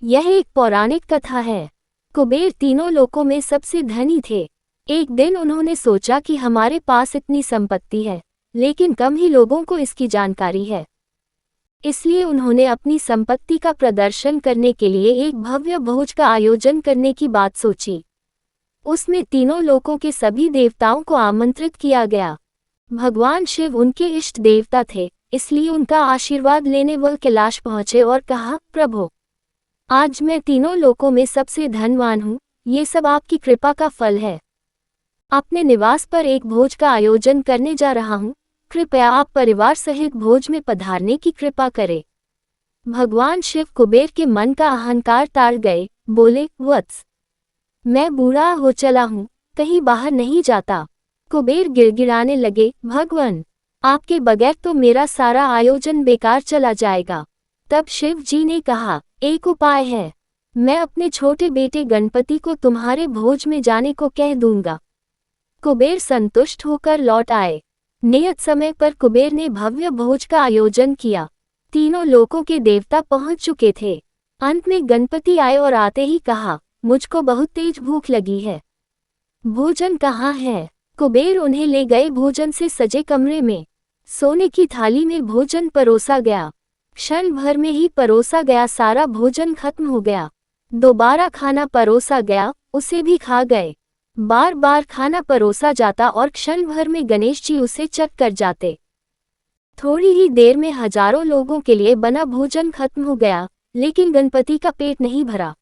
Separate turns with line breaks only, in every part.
यह एक पौराणिक कथा है। कुबेर तीनों लोकों में सबसे धनी थे। एक दिन उन्होंने सोचा कि हमारे पास इतनी संपत्ति है, लेकिन कम ही लोगों को इसकी जानकारी है। इसलिए उन्होंने अपनी संपत्ति का प्रदर्शन करने के लिए एक भव्य भोज का आयोजन करने की बात सोची। उसमें तीनों लोकों के सभी देवताओं को आमंत्रित किया गया। भगवान शिव उनके इष्ट देवता थे, इसलिए उनका आशीर्वाद लेने वह कैलाश पहुंचे और कहा, प्रभु, आज मैं तीनों लोकों में सबसे धनवान हूँ, ये सब आपकी कृपा का फल है। अपने निवास पर एक भोज का आयोजन करने जा रहा हूँ, कृपया आप परिवार सहित भोज में पधारने की कृपा करें। भगवान शिव कुबेर के मन का अहंकार ताड़ गए, बोले, वत्स, मैं बूढ़ा हो चला हूँ, कहीं बाहर नहीं जाता। कुबेर गिड़गिड़ाने लगे, भगवान, आपके बगैर तो मेरा सारा आयोजन बेकार चला जाएगा। तब शिव जी ने कहा, एक उपाय है, मैं अपने छोटे बेटे गणपति को तुम्हारे भोज में जाने को कह दूंगा। कुबेर संतुष्ट होकर लौट आए। नियत समय पर कुबेर ने भव्य भोज का आयोजन किया। तीनों लोकों के देवता पहुंच चुके थे। अंत में गणपति आए और आते ही कहा, मुझको बहुत तेज भूख लगी है, भोजन कहाँ है? कुबेर उन्हें ले गए भोजन से सजे कमरे में। सोने की थाली में भोजन परोसा गया। क्षण भर में ही परोसा गया सारा भोजन खत्म हो गया। दोबारा खाना परोसा गया, उसे भी खा गए। बार बार खाना परोसा जाता और क्षण भर में गणेश जी उसे चख कर जाते। थोड़ी ही देर में हजारों लोगों के लिए बना भोजन खत्म हो गया, लेकिन गणपति का पेट नहीं भरा।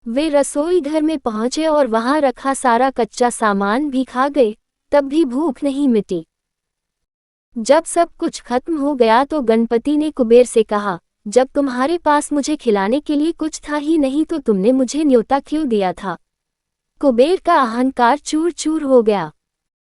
वे रसोई घर में पहुंचे और वहां रखा सारा कच्चा सामान भी खा गए, तब भी भूख नहीं मिटी। जब सब कुछ खत्म हो गया तो गणपति ने कुबेर से कहा, जब तुम्हारे पास मुझे खिलाने के लिए कुछ था ही नहीं तो तुमने मुझे न्योता क्यों दिया था? कुबेर का अहंकार चूर चूर हो गया।